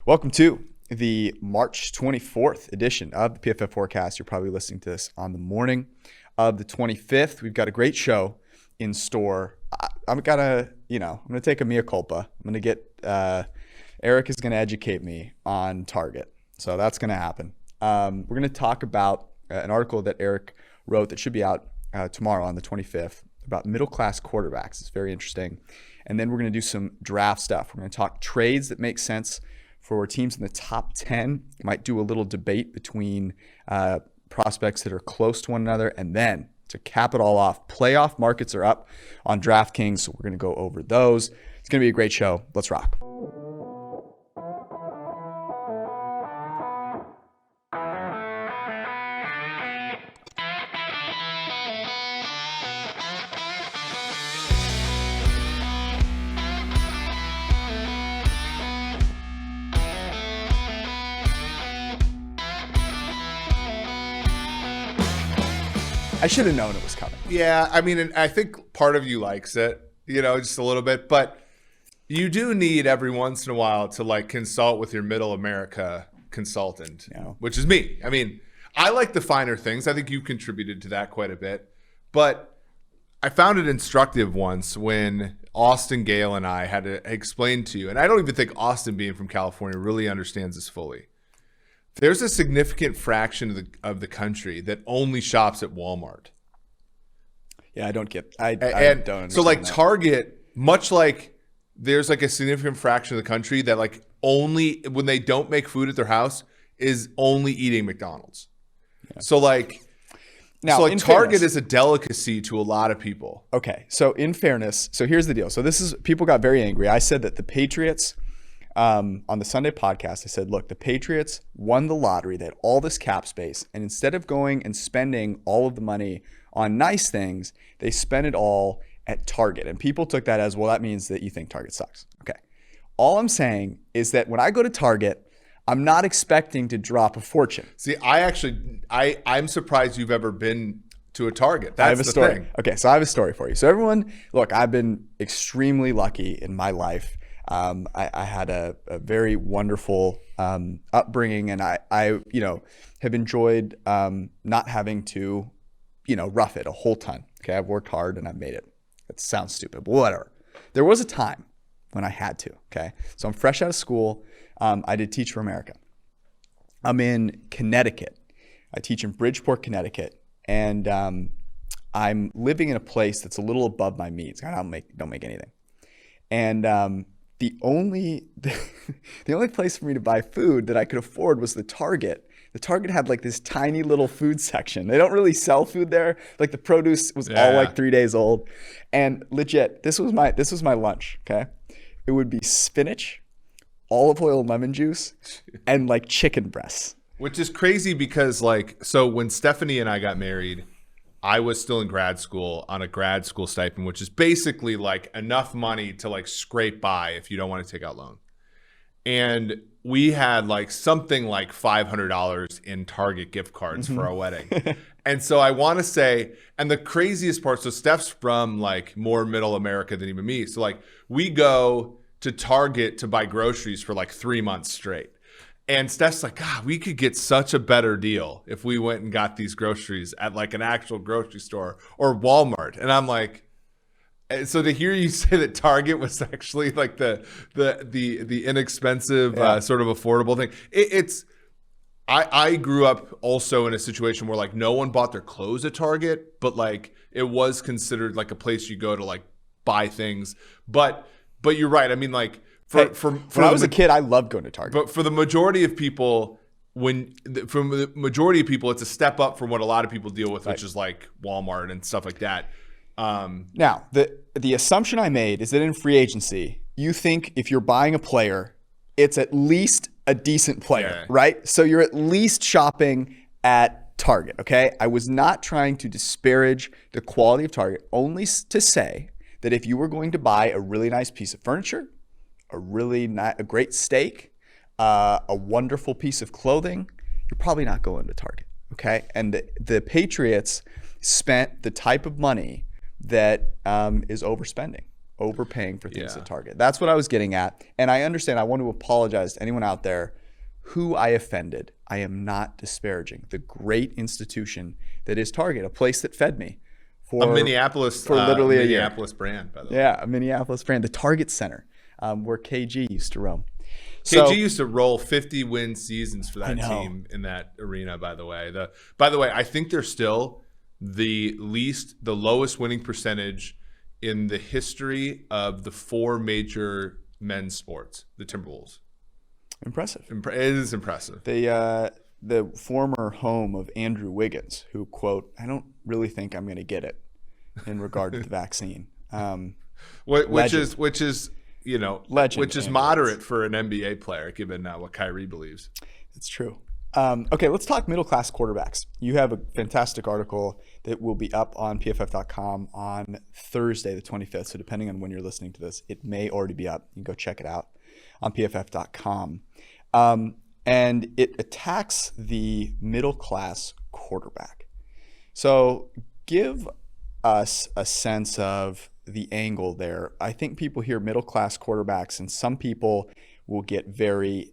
Welcome to the March 24th edition of the PFF Forecast. You're probably listening to this on the morning of the 25th. We've got a great show in store. I'm gonna take a mea culpa. I'm gonna get Eric is gonna educate me on Target, so that's gonna happen. We're gonna talk about an article that Eric wrote that should be out tomorrow on the 25th about middle-class quarterbacks. It's very interesting. And then we're gonna do some draft stuff. We're gonna talk trades that make sense for teams in the top 10. Might do a little debate between prospects that are close to one another. And then to cap it all off, playoff markets are up on DraftKings, so we're going to go over those. It's going to be a great show. Let's rock. I should have known it was coming. Yeah, I mean, and I think part of you likes it, just a little bit. But you do need every once in a while to consult with your middle America consultant, which is me. I mean, I like the finer things. I think you contributed to that quite a bit. But I found it instructive once when Austin Gale and I had to explain to you, and I don't even think Austin, being from California, really understands this fully. There's a significant fraction of the country that only shops at Walmart. Yeah, I don't understand so that. Target, much like there's a significant fraction of the country that only when they don't make food at their house is only eating McDonald's. Yeah. So Target is a delicacy to a lot of people. Okay, so in fairness, so here's the deal. So people got very angry. I said that the Patriots. On the Sunday podcast, I said, look, the Patriots won the lottery. They had all this cap space. And instead of going and spending all of the money on nice things, they spent it all at Target. And people took that as, well, that means that you think Target sucks. Okay. All I'm saying is that when I go to Target, I'm not expecting to drop a fortune. See, I'm surprised you've ever been to a Target. That's I have a the story. thing. Okay, so I have a story for you. So everyone, look, I've been extremely lucky in my life. I had a very wonderful upbringing, and I have enjoyed not having to, rough it a whole ton. Okay, I've worked hard and I've made it. It sounds stupid, but whatever. There was a time when I had to. Okay, so I'm fresh out of school. I did Teach for America. I'm in Connecticut. I teach in Bridgeport, Connecticut, and I'm living in a place that's a little above my means. I don't make anything, and the only place for me to buy food that I could afford was the Target. The Target had this tiny little food section. They don't really sell food there. The produce was all 3 days old. And legit, this was my lunch, okay? It would be spinach, olive oil and lemon juice, and chicken breasts. Which is crazy because so when Stephanie and I got married, I was still in grad school on a grad school stipend, which is basically enough money to scrape by if you don't want to take out loan. And we had something like $500 in Target gift cards for our wedding. And so I want to say, and the craziest part, so Steph's from more middle America than even me. So we go to Target to buy groceries for 3 months straight. And Steph's God, we could get such a better deal if we went and got these groceries at an actual grocery store or Walmart. And I'm so to hear you say that Target was actually the inexpensive, sort of affordable thing. I grew up also in a situation where no one bought their clothes at Target, but it was considered a place you go to buy things. But you're right. I mean, when I was a kid, I loved going to Target. But for the majority of people, it's a step up from what a lot of people deal with, which is Walmart and stuff like that. Now, the assumption I made is that in free agency, you think if you're buying a player, it's at least a decent player, right? So you're at least shopping at Target, okay? I was not trying to disparage the quality of Target, only to say that if you were going to buy a really nice piece of furniture, a great steak, a wonderful piece of clothing, you're probably not going to Target, okay? And the Patriots spent the type of money that is overspending. overpaying for things Yeah. at Target. That's what I was getting at. And I understand. I want to apologize to anyone out there who I offended. I am not disparaging the great institution that is Target, a place that fed me for A Minneapolis for literally a year. Minneapolis brand, by the way. Yeah, a Minneapolis brand, the Target Center, where KG used to roam. KG used to roll 50-win seasons for that know. team in that arena, by the way. By the way, I think they're still the lowest winning percentage in the history of the 4 major men's sports, the Timberwolves. Impressive. It is impressive. The former home of Andrew Wiggins, who, quote, I don't really think I'm going to get it in regard to the vaccine. Which is you know, Legend which is and moderate for an NBA player, given what Kyrie believes. It's true. Okay, let's talk middle class quarterbacks. You have a fantastic article that will be up on pff.com on Thursday, the 25th. So depending on when you're listening to this, it may already be up. You can go check it out on pff.com. And it attacks the middle class quarterback. So give us a sense of the angle there. I think people hear middle class quarterbacks, and some people will get very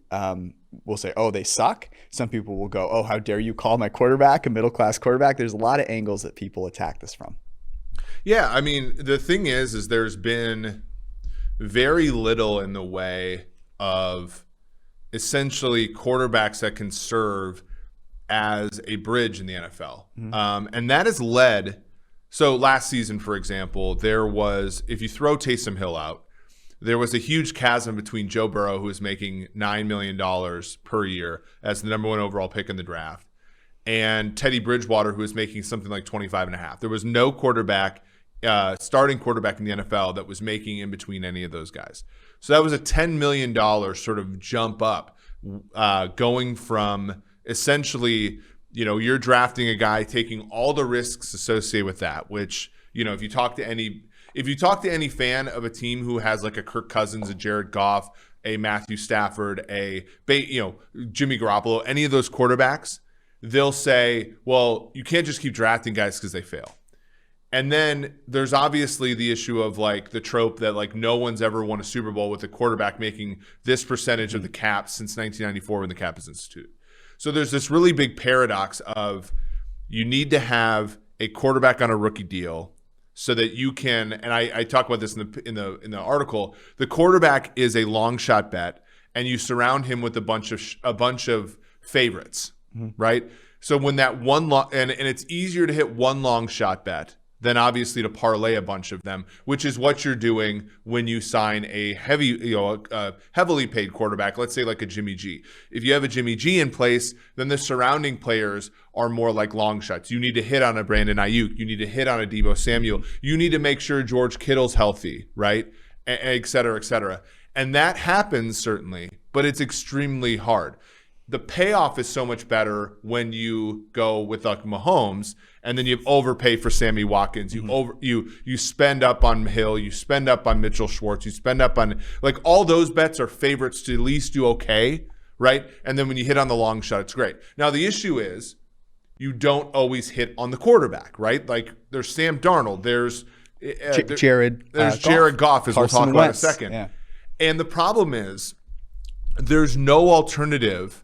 will say, oh, they suck. Some people will go, oh, how dare you call my quarterback a middle class quarterback? There's a lot of angles that people attack this from. Yeah, I mean, the thing is there's been very little in the way of essentially quarterbacks that can serve as a bridge in the NFL. And that has led, so last season, for example, there was, if you throw Taysom Hill out, there was a huge chasm between Joe Burrow, who was making $9 million per year as the number 1 overall pick in the draft, and Teddy Bridgewater, who was making something like 25 and a half. There was no quarterback, starting quarterback in the NFL that was making in between any of those guys. So that was a $10 million sort of jump up, going from essentially, you know, you're drafting a guy, taking all the risks associated with that, which, you know, if you talk to any fan of a team who has like a Kirk Cousins, a Jared Goff, a Matthew Stafford, Jimmy Garoppolo, any of those quarterbacks, they'll say, well, you can't just keep drafting guys because they fail. And then there's obviously the issue of like the trope that like no one's ever won a Super Bowl with a quarterback making this percentage of the cap since 1994 when the cap was instituted. So there's this really big paradox of you need to have a quarterback on a rookie deal so that you can, and I talk about this in the article, the quarterback is a long shot bet, and you surround him with a bunch of favorites, right? So when that one and it's easier to hit one long shot bet than obviously to parlay a bunch of them, which is what you're doing when you sign a heavily paid quarterback, let's say like a Jimmy G. If you have a Jimmy G in place, then the surrounding players are more like long shots. You need to hit on a Brandon Ayuk. You need to hit on a Deebo Samuel. You need to make sure George Kittle's healthy, right? Et cetera, et cetera. And that happens certainly, but it's extremely hard. The payoff is so much better when you go with like Mahomes, and then you overpay for Sammy Watkins. You spend up on Hill, you spend up on Mitchell Schwartz, you spend up on like all those bets are favorites to at least do okay, right? And then when you hit on the long shot, it's great. Now the issue is you don't always hit on the quarterback, right? Like there's Sam Darnold, there's Jared Goff, as Carson we'll talk about in a Wentz. second. Yeah. And the problem is there's no alternative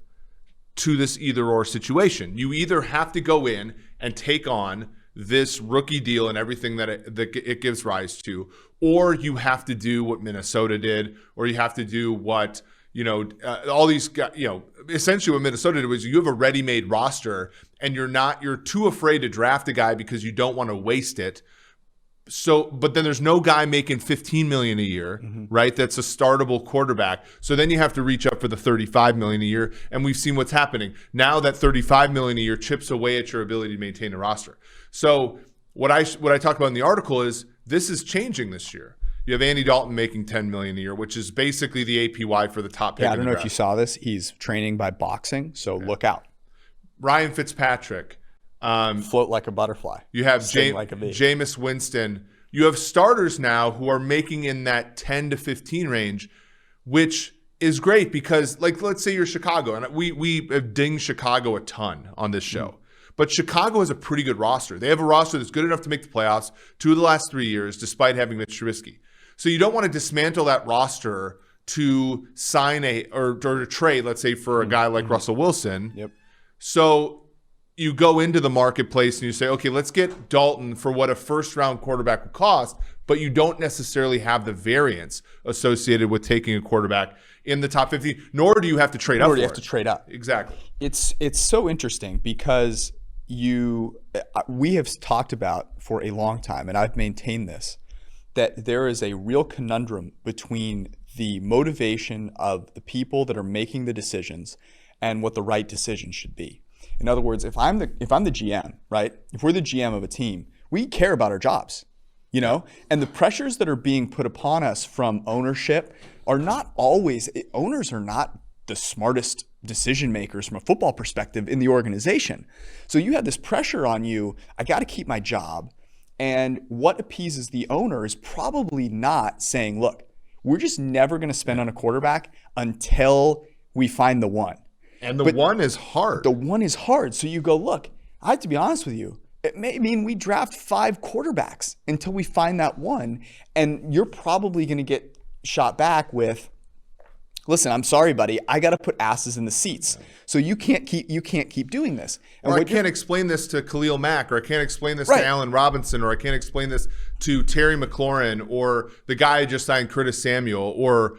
to this either or situation. You either have to go in and take on this rookie deal and everything that it gives rise to, or you have to do what Minnesota did, or you have to do what, all these guys, essentially what Minnesota did was you have a ready-made roster and you're too afraid to draft a guy because you don't want to waste it. So, but then there's no guy making $15 million a year, right? That's a startable quarterback. So then you have to reach up for the $35 million a year, and we've seen what's happening now. That $35 million a year chips away at your ability to maintain a roster. So what I talk about in the article is this is changing this year. You have Andy Dalton making $10 million a year, which is basically the APY for the top pick. Yeah, I don't know if you saw this. He's training by boxing, so look out. Ryan Fitzpatrick. Float like a butterfly. You have like a bee. Jameis Winston. You have starters now who are making in that 10 to 15 range, which is great because, like, let's say you're Chicago, and we have dinged Chicago a ton on this show. But Chicago has a pretty good roster. They have a roster that's good enough to make the playoffs 2 of the last 3 years, despite having Mitch Trubisky. So you don't want to dismantle that roster to sign or to trade, let's say, for a guy like Russell Wilson. Yep. So you go into the marketplace and you say, okay, let's get Dalton for what a first-round quarterback would cost, but you don't necessarily have the variance associated with taking a quarterback in the top 50, nor do you have to trade up. Nor do you have to trade up. Exactly. It's so interesting because we have talked about for a long time, and I've maintained this, that there is a real conundrum between the motivation of the people that are making the decisions and what the right decision should be. In other words, if I'm the GM, right? If we're the GM of a team, we care about our jobs, and the pressures that are being put upon us from ownership are not always, owners are not the smartest decision makers from a football perspective in the organization. So you have this pressure on you, I got to keep my job. And what appeases the owner is probably not saying, look, we're just never going to spend on a quarterback until we find the one. And the one is hard. The one is hard. So you go, look, I have to be honest with you. It may mean we draft 5 quarterbacks until we find that one. And you're probably going to get shot back with, listen, I'm sorry, buddy. I got to put asses in the seats. So you can't keep doing this. And I can't explain this to Khalil Mack, or I can't explain this Right. to Allen Robinson, or I can't explain this to Terry McLaurin, or the guy I just signed, Curtis Samuel, or,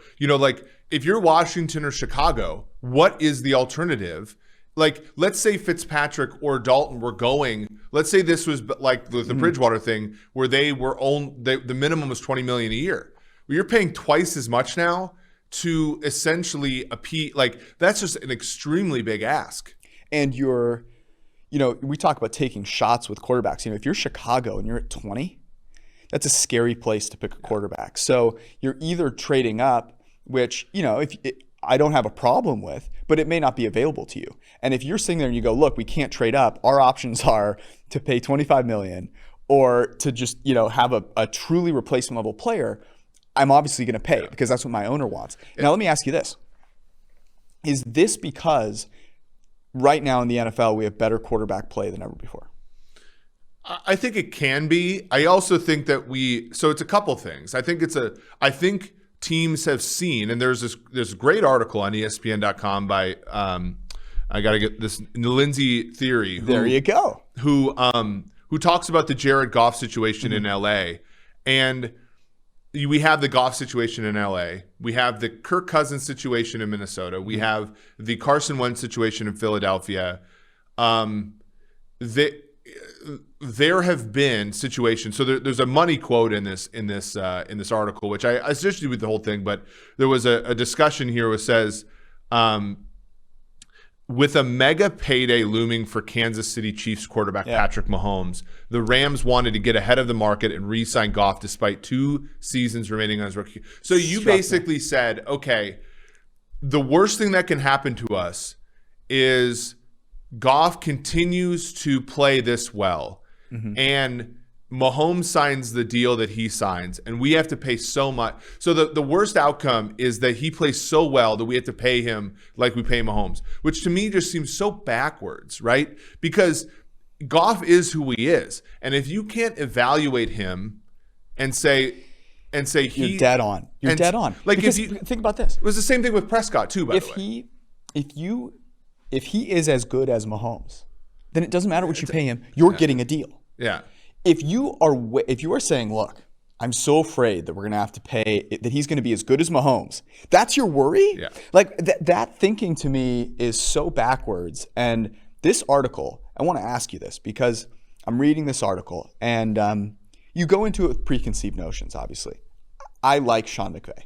if you're Washington or Chicago, what is the alternative? Like, let's say Fitzpatrick or Dalton were going, let's say this was like the Bridgewater thing where they were the minimum was $20 million a year. Well, you're paying twice as much now to essentially that's just an extremely big ask. And we talk about taking shots with quarterbacks. If you're Chicago and you're at 20, that's a scary place to pick a quarterback. So you're either trading up, which, I don't have a problem with, but it may not be available to you. And if you're sitting there and you go, look, we can't trade up, our options are to pay $25 million or to just, have a truly replacement level player, I'm obviously going to pay because that's what my owner wants. Now, let me ask you this. Is this because right now in the NFL, we have better quarterback play than ever before? I think it can be. I also think that so it's a couple things. I think teams have seen, and there's this great article on ESPN.com by, I got to get this, Lindsay Theory. There you go. Who talks about the Jared Goff situation in LA. And we have the Goff situation in LA. We have the Kirk Cousins situation in Minnesota. We have the Carson Wentz situation in Philadelphia. There have been situations. So there's a money quote in this article, which I suggest you with the whole thing. But there was a discussion here which says, with a mega payday looming for Kansas City Chiefs quarterback Patrick Mahomes, the Rams wanted to get ahead of the market and re-sign Goff despite 2 seasons remaining on his rookie. So you basically said, okay, the worst thing that can happen to us is Goff continues to play this well, and Mahomes signs the deal that he signs, and we have to pay so much. So the worst outcome is that he plays so well that we have to pay him like we pay Mahomes, which to me just seems so backwards, right? Because Goff is who he is, and if you can't evaluate him and say You're dead on. You're dead on. Like, because if you think about this. It was the same thing with Prescott too, by the way. If he is as good as Mahomes, then it doesn't matter what you pay him. You're getting a deal. Yeah. If you are saying, look, I'm so afraid that we're going to have to pay, that he's going to be as good as Mahomes, that's your worry? Yeah. Like that thinking to me is so backwards. And this article, I want to ask you this because I'm reading this article and you go into it with preconceived notions, obviously. I like Sean McVay.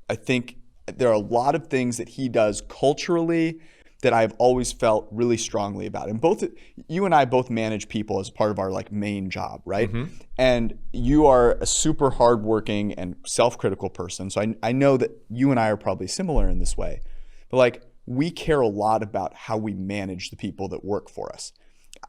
I think there are a lot of things that he does culturally that I've always felt really strongly about. And both you and I both manage people as part of our main job, right? And you are a super hardworking and self-critical person. So I know that you and I are probably similar in this way. But we care a lot about how we manage the people that work for us.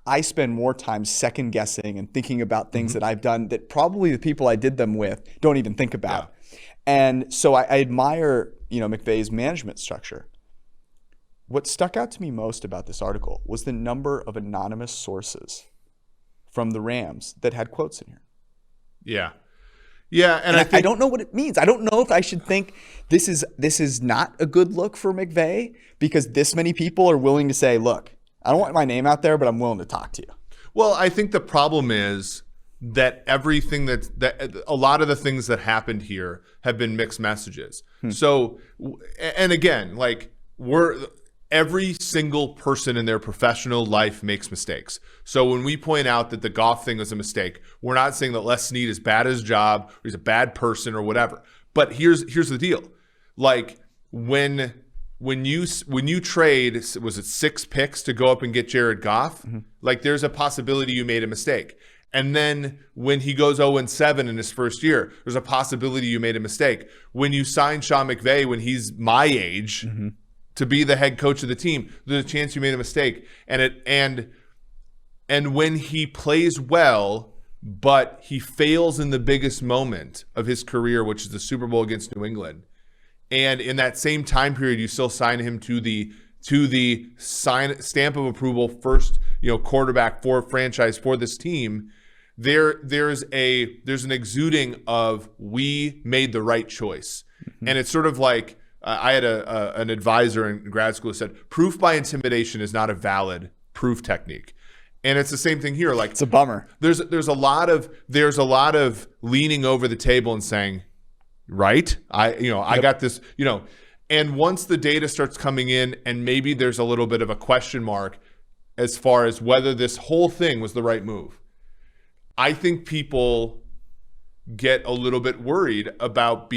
I spend more time second guessing and thinking about things that I've done that probably the people I did them with don't even think about. Yeah. And so I admire, McVay's management structure. What stuck out to me most about this article was the number of anonymous sources from the Rams that had quotes in here. Yeah. Yeah, and I don't know what it means. I don't know if I should think this is not a good look for McVay because this many people are willing to say, look, I don't want my name out there, but I'm willing to talk to you. Well, I think the problem is that everything that a lot of the things that happened here have been mixed messages. So, and again, like every single person in their professional life makes mistakes. So when we point out that the Goff thing was a mistake, we're not saying that Les Snead is bad at his job or he's a bad person or whatever. But here's the deal. Like when you trade, was it 6 picks to go up and get Jared Goff? Like there's a possibility you made a mistake. And then when he goes 0-7 in his first year, there's a possibility you made a mistake. When you sign Sean McVay when he's my age to be the head coach of the team, there's a chance you made a mistake. And when he plays well, but he fails in the biggest moment of his career, which is the Super Bowl against New England, and in that same time period, you still sign him to the stamp of approval, first quarterback for franchise for this team. There's an exuding of we made the right choice, and it's sort of like I had an advisor in grad school who said proof by intimidation is not a valid proof technique. And it's the same thing here. Like it's a bummer. There's a lot of leaning over the table and saying, right, I got this, and once the data starts coming in and maybe there's a little bit of a question mark as far as whether this whole thing was the right move, I think people get a little bit worried about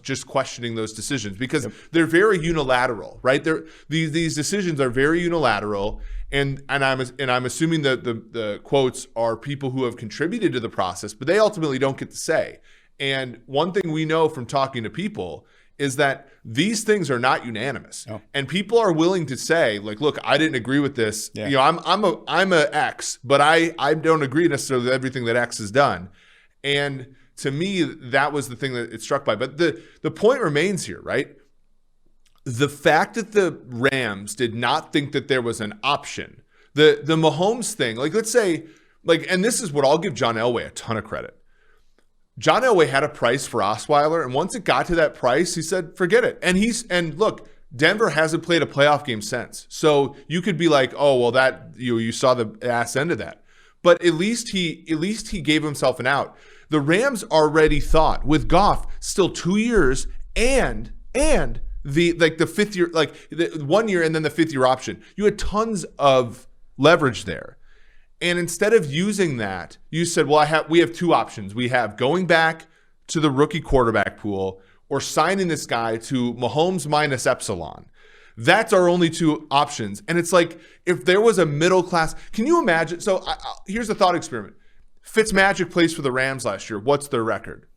just questioning those decisions because they're very unilateral, right? These decisions are very unilateral, and I'm assuming that the quotes are people who have contributed to the process, but they ultimately don't get to say. And one thing we know from talking to people is that these things are not unanimous, and people are willing to say, like, "Look, I didn't agree with this. Yeah. I'm a X, but I don't agree necessarily with everything that X has done." And to me, that was the thing that it struck by. But the point remains here, right? The fact that the Rams did not think that there was an option, the Mahomes thing, like let's say, like, and this is what I'll give John Elway a ton of credit. John Elway had a price for Osweiler, and once it got to that price, he said, forget it. And look, Denver hasn't played a playoff game since. So you could be like, oh, well, that you saw the ass end of that. But at least he gave himself an out. The Rams already thought with Goff still 2 years and the fifth year, like the 1 year and then the fifth year option. You had tons of leverage there. And instead of using that, you said, well, we have 2 options. We have going back to the rookie quarterback pool or signing this guy to Mahomes minus epsilon. That's our only 2 options. And it's like, if there was a middle class, can you imagine? So here's a thought experiment. Fitzmagic plays for the Rams last year. What's their record?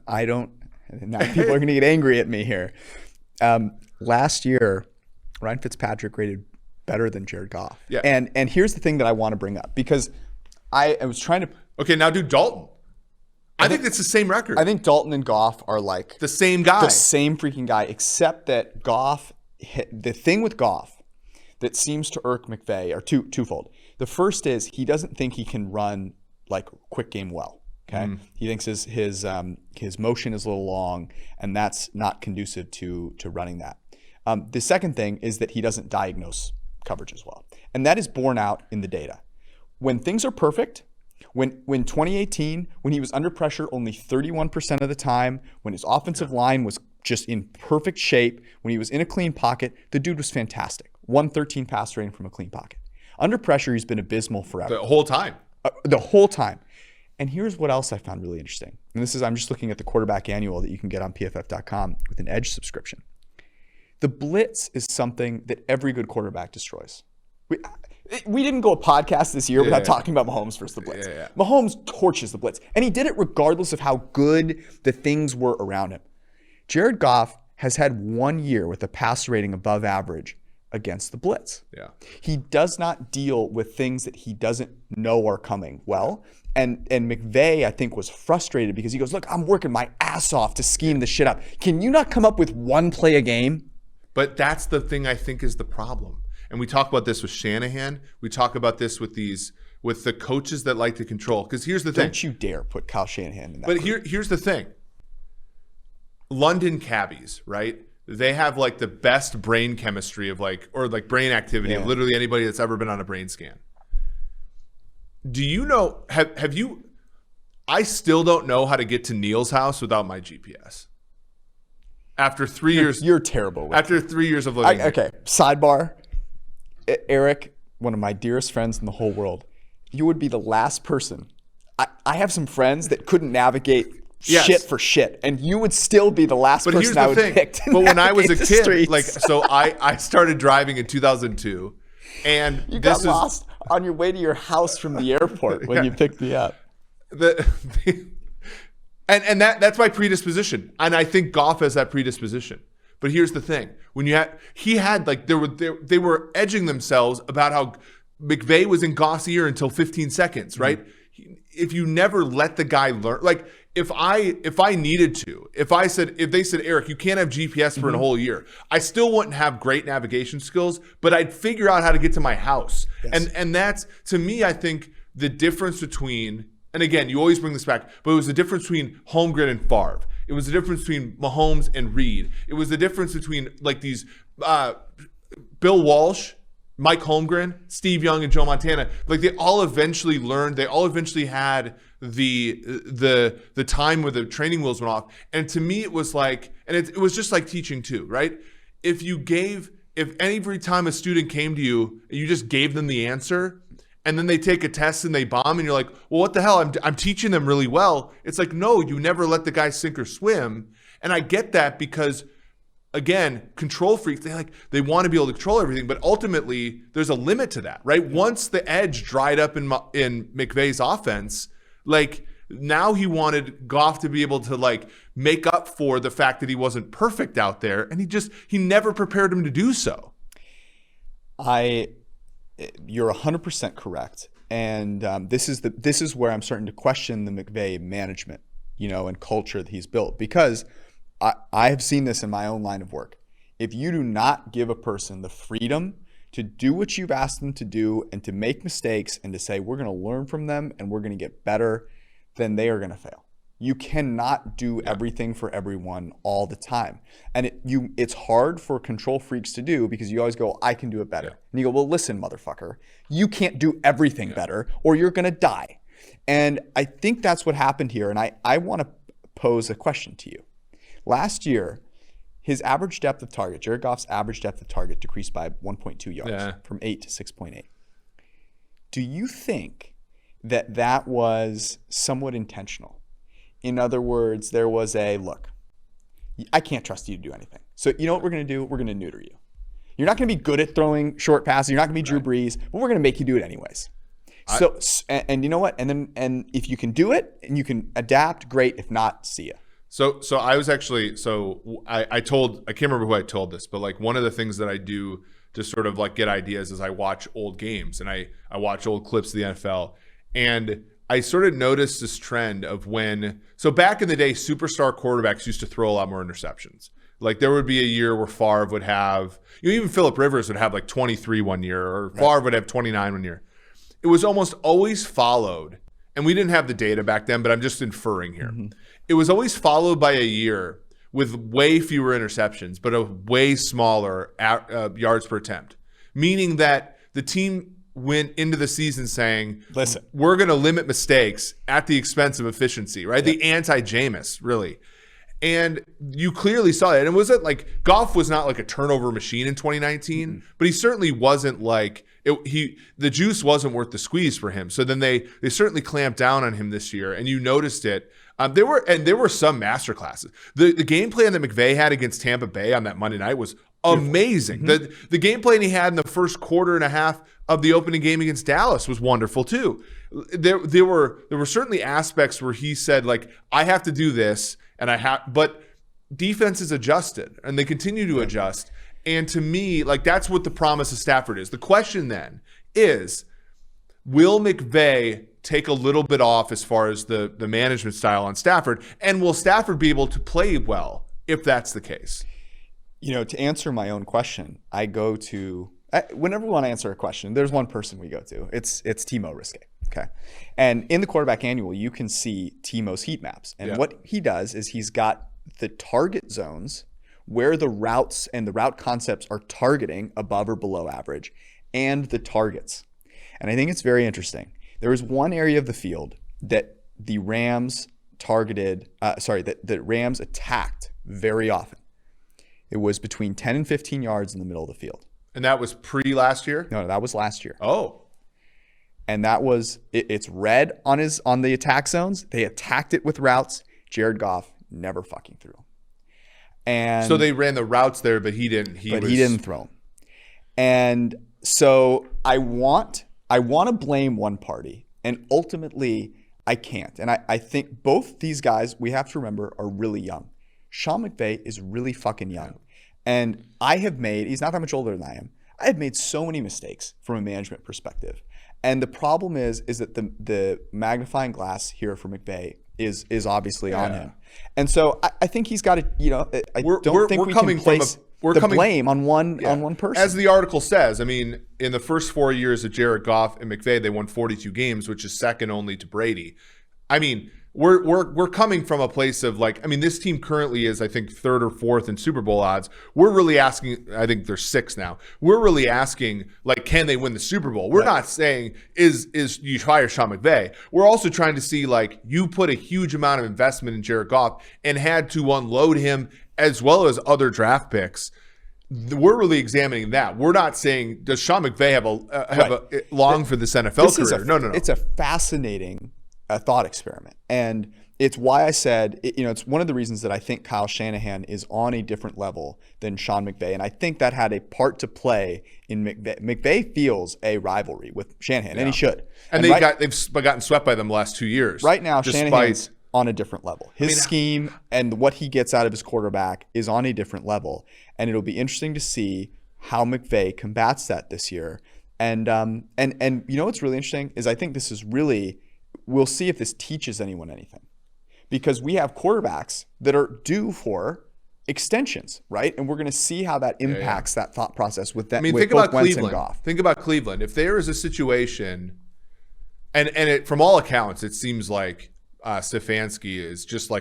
I don't. Now people are going to get angry at me here. Last year, Ryan Fitzpatrick rated better than Jared Goff. Yeah. And here's the thing that I want to bring up because I was trying to. Okay, now do Dalton. I think it's the same record. I think Dalton and Goff are like the same guy. The same freaking guy, except that Goff, the thing with Goff that seems to irk McVay are twofold. The first is he doesn't think he can run like quick game well. Okay, he thinks his motion is a little long, and that's not conducive to running that. The second thing is that he doesn't diagnose coverage as well, and that is borne out in the data. When things are perfect, when 2018, when he was under pressure only 31% of the time, when his offensive line was just in perfect shape, when he was in a clean pocket, the dude was fantastic. 113 pass rating from a clean pocket. Under pressure, he's been abysmal forever. The whole time. The whole time. And here's what else I found really interesting. And this is, I'm just looking at the quarterback annual that you can get on pff.com with an Edge subscription. The blitz is something that every good quarterback destroys. We didn't go a podcast this year without talking about Mahomes versus the blitz. Mahomes torches the blitz. And he did it regardless of how good the things were around him. Jared Goff has had 1 year with a pass rating above average against the blitz. Yeah. He does not deal with things that he doesn't know are coming well. And McVay, I think, was frustrated because he goes, look, I'm working my ass off to scheme the shit up. Can you not come up with one play a game? But that's the thing I think is the problem. And we talk about this with Shanahan. We talk about this with these with the coaches that like to control. Because here's the thing. Don't you dare put Kyle Shanahan in that. But here's the thing. London cabbies, right? They have like the best brain chemistry of brain activity of literally anybody that's ever been on a brain scan. Do you know, have you, I still don't know how to get to Neil's house without my GPS. After 3 years. You're terrible. After 3 years of living here. Okay, sidebar. Eric, one of my dearest friends in the whole world, you would be the last person. I have some friends that couldn't navigate shit for shit, and you would still be the last person I would pick to But when I was a kid, streets. so I started driving in 2002, and you got lost on your way to your house from the airport when you picked me up. And that's my predisposition, and I think Goff has that predisposition. But here's the thing: when they were edging themselves about how McVay was in Goff's ear until 15 seconds, right? Mm-hmm. If you never let the guy learn, like if I needed to, if they said, Eric, you can't have GPS for a whole year, I still wouldn't have great navigation skills, but I'd figure out how to get to my house. Yes. And that's, to me, I think the difference between, and again, you always bring this back, but it was the difference between Holmgren and Favre. It was the difference between Mahomes and Reed. It was the difference between like these Bill Walsh, Mike Holmgren, Steve Young, and Joe Montana. Like they all eventually learned. They all eventually had the time where the training wheels went off. And to me, it was like, and it was just like teaching too, right? If every time a student came to you, you just gave them the answer, and then they take a test and they bomb, and you're like, well, what the hell? I'm teaching them really well. It's like, no, you never let the guy sink or swim. And I get that because, again, control freaks, they want to be able to control everything, but ultimately there's a limit to that, right? Once the edge dried up in McVay's offense, like now he wanted Goff to be able to like make up for the fact that he wasn't perfect out there, and he never prepared him to do so. You're 100% correct, and this is where I'm starting to question the McVay management, and culture that he's built, because I have seen this in my own line of work. If you do not give a person the freedom to do what you've asked them to do and to make mistakes and to say, we're going to learn from them and we're going to get better, then they are going to fail. You cannot do everything for everyone all the time. And it's hard for control freaks to do because you always go, I can do it better. And you go, well, listen, motherfucker, you can't do everything better or you're going to die. And I think that's what happened here. And I want to pose a question to you. Last year, his average depth of target, Jared Goff's average depth of target decreased by 1.2 yards from 8 to 6.8. Do you think that was somewhat intentional? In other words, there was look, I can't trust you to do anything. So you know what we're going to do? We're going to neuter you. You're not going to be good at throwing short passes. You're not going to be Drew Brees, but we're going to make you do it anyways. And you know what? And if you can do it and you can adapt, great. If not, see ya. So I was actually, I can't remember who I told this, but like one of the things that I do to sort of like get ideas is I watch old games and I watch old clips of the NFL. And I sort of noticed this trend of so back in the day, superstar quarterbacks used to throw a lot more interceptions. Like there would be a year where Favre would have, even Phillip Rivers would have like 23 one year, or Favre would have 29 one year. It was almost always followed, and we didn't have the data back then, but I'm just inferring here. Mm-hmm. It was always followed by a year with way fewer interceptions, but a way smaller yards per attempt, meaning that the team went into the season saying, listen, we're going to limit mistakes at the expense of efficiency, right? Yeah. The anti-Jameis, really. And you clearly saw that. And it wasn't like Goff was not like a turnover machine in 2019, but he certainly wasn't like the juice wasn't worth the squeeze for him. So then they certainly clamped down on him this year, and you noticed it. There were some master classes. The game plan that McVay had against Tampa Bay on that Monday night was amazing. Mm-hmm. The game plan he had in the first quarter and a half of the opening game against Dallas was wonderful too. There were certainly aspects where he said, like, I have to do this, but defenses adjusted and they continue to adjust. And to me, like, that's what the promise of Stafford is. The question then is, will McVay take a little bit off as far as the management style on Stafford, and will Stafford be able to play well if that's the case? To answer my own question, I go to Whenever we want to answer a question, there's one person we go to. It's Timo Riske. Okay. And in the quarterback annual, you can see Timo's heat maps. And what he does is he's got the target zones where the routes and the route concepts are targeting above or below average, and the targets. And I think it's very interesting. There was one area of the field that the Rams that Rams attacked very often. It was between 10 and 15 yards in the middle of the field. And that was pre-last year? No, that was last year. Oh. And that was, it's red on the attack zones. They attacked it with routes. Jared Goff never fucking threw. And so they ran the routes there, but he didn't. He didn't throw them. And so I want to blame one party, and ultimately I can't. And I think both these guys, we have to remember, are really young. Sean McVay is really fucking young. And he's not that much older than I am. I have made so many mistakes from a management perspective. And the problem is that the magnifying glass here for McVay is obviously on him. And so I think he's got to, I don't think we can place the blame on one person. As the article says, I mean, in the first 4 years of Jared Goff and McVay, they won 42 games, which is second only to Brady. I mean, we're coming from a place of this team currently is, I think, third or fourth in Super Bowl odds. We're really asking, I think they're sixth now. We're really asking, can they win the Super Bowl? We're not saying, is you hire Sean McVay. We're also trying to see, you put a huge amount of investment in Jared Goff and had to unload him as well as other draft picks. We're really examining that. We're not saying, does Sean McVay have a long for this NFL career? No. It's a fascinating thought experiment. And it's why I said, it's one of the reasons that I think Kyle Shanahan is on a different level than Sean McVay. And I think that had a part to play in McVay. McVay feels a rivalry with Shanahan, and he should. And they've gotten swept by them the last 2 years. Right now, Shanahan's on a different level. His scheme and what he gets out of his quarterback is on a different level. And it'll be interesting to see how McVay combats that this year. And what's really interesting is I think this is really, we'll see if this teaches anyone anything, because we have quarterbacks that are due for extensions, right? And we're going to see how that impacts that thought process with that. Think about Cleveland. Think about Cleveland. If there is a situation, and from all accounts, it seems like Stefanski is just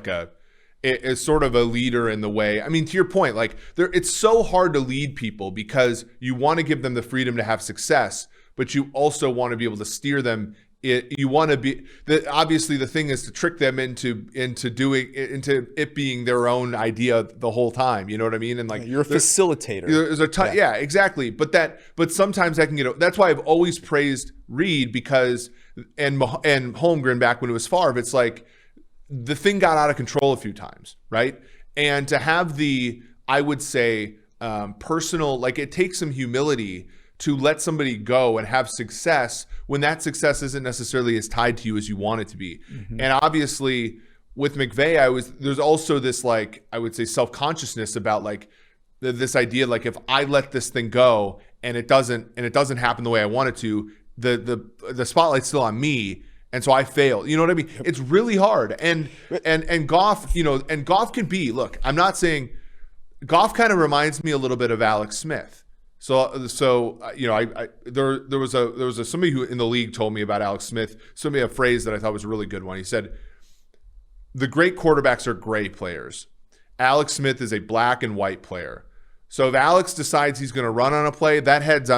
is sort of a leader in the way. I mean, to your point, it's so hard to lead people because you want to give them the freedom to have success, but you also want to be able to steer them. You want to be obviously the thing is to trick them into it being their own idea the whole time. You know what I mean? And you're a facilitator. There's a exactly. But sometimes that can get. That's why I've always praised Reed because and Holmgren back when it was Favre. It's the thing got out of control a few times, right? And to have I would say personal, it takes some humility to let somebody go and have success when that success isn't necessarily as tied to you as you want it to be. Mm-hmm. And obviously with McVay, there's also this I would say self-consciousness about this idea, if I let this thing go and it doesn't happen the way I want it to, the spotlight's still on me. And so I fail. You know what I mean? Yep. It's really hard. And Goff, and Goff can be, look, I'm not saying Goff kind of reminds me a little bit of Alex Smith. So there was somebody who in the league told me about Alex Smith, a phrase that I thought was a really good one. He said, the great quarterbacks are gray players. Alex Smith is a black and white player. So if Alex decides he's going to run on a play, that head's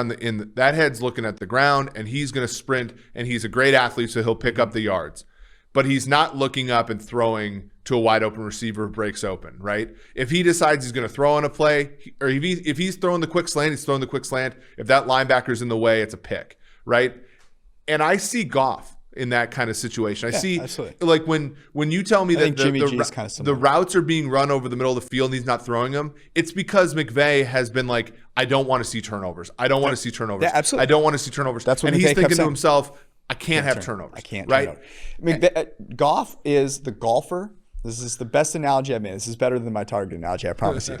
looking at the ground and he's going to sprint, and he's a great athlete, so he'll pick up the yards. But he's not looking up and throwing to a wide open receiver who breaks open, right? If he decides he's going to throw on a play, or if he's throwing the quick slant, he's throwing the quick slant. If that linebacker's in the way, it's a pick, right? And I see Goff in that kind of situation. I see absolutely. When you tell me that the routes are being run over the middle of the field and he's not throwing them, it's because McVay has been I don't want to see turnovers. I don't want to see turnovers. Yeah, absolutely. I don't want to see turnovers. That's what and McVay he's thinking to himself, I can't have turnovers. I can't. Right? Goff is the golfer. This is the best analogy I've made. This is better than my Target analogy, I promise you.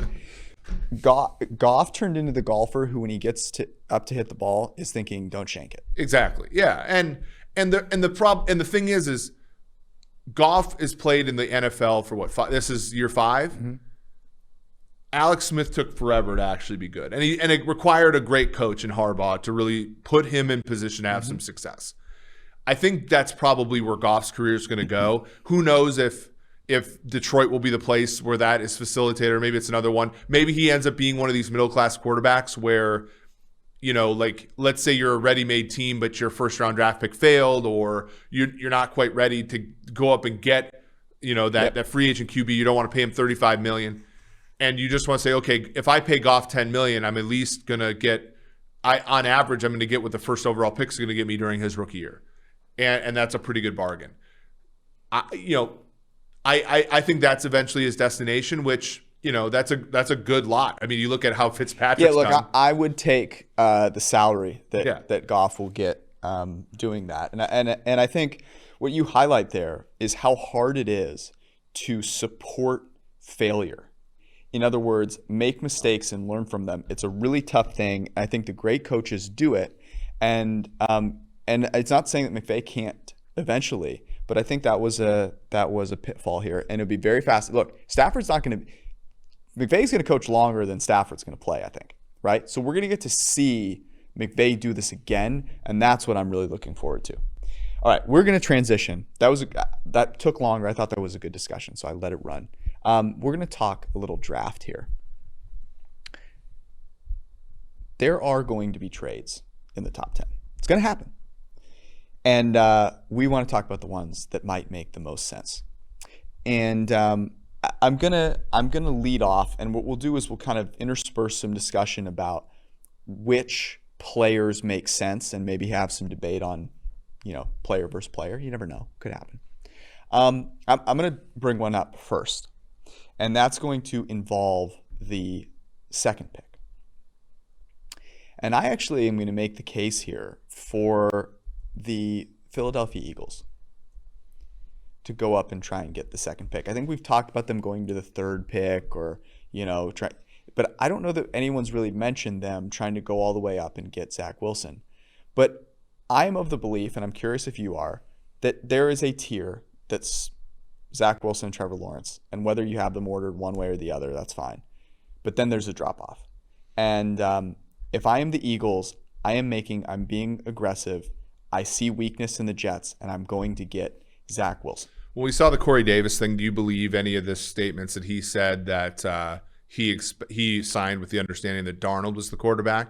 Goff turned into the golfer who, when he gets up to hit the ball, is thinking, "Don't shank it." Exactly. Yeah. And the thing is Goff is played in the NFL for what? This is year 5. Mm-hmm. Alex Smith took forever to actually be good. And it required a great coach in Harbaugh to really put him in position to have some success. I think that's probably where Goff's career is going to go. Who knows if Detroit will be the place where that is facilitated, or maybe it's another one. Maybe he ends up being one of these middle-class quarterbacks where, like let's say you're a ready-made team, but your first-round draft pick failed, or you're not quite ready to go up and get, that free agent QB. You don't want to pay him $35 million. And you just want to say, okay, if I pay Goff $10 million, I'm at least going to get, on average, I'm going to get what the first overall pick is going to get me during his rookie year. And that's a pretty good bargain. I think that's eventually his destination, which, that's a good lot. I mean, you look at how Fitzpatrick's done. I would take the salary that Goff will get doing that. And I think what you highlight there is how hard it is to support failure. In other words, make mistakes and learn from them. It's a really tough thing. I think the great coaches do it. And it's not saying that McVay can't eventually, but I think that was a pitfall here. And it'll be very fast. Look, McVay's going to coach longer than Stafford's going to play, I think. Right? So we're going to get to see McVay do this again, and that's what I'm really looking forward to. All right, we're going to transition. That took longer. I thought that was a good discussion, so I let it run. We're going to talk a little draft here. There are going to be trades in the top 10. It's going to happen. And we want to talk about the ones that might make the most sense. And I'm gonna lead off, and what we'll do is we'll kind of intersperse some discussion about which players make sense, and maybe have some debate on, player versus player. You never know, could happen. I'm gonna bring one up first, and that's going to involve the second pick. And I actually am going to make the case here for the Philadelphia Eagles to go up and try and get the second pick. I think we've talked about them going to the third pick, or, but I don't know that anyone's really mentioned them trying to go all the way up and get Zach Wilson. But I am of the belief, and I'm curious if you are, that there is a tier that's Zach Wilson and Trevor Lawrence, and whether you have them ordered one way or the other, that's fine. But then there's a drop-off. And if I am the Eagles, I'm being aggressive. I see weakness in the Jets, and I'm going to get Zach Wilson. Well, we saw the Corey Davis thing. Do you believe any of the statements that he said that he signed with the understanding that Darnold was the quarterback?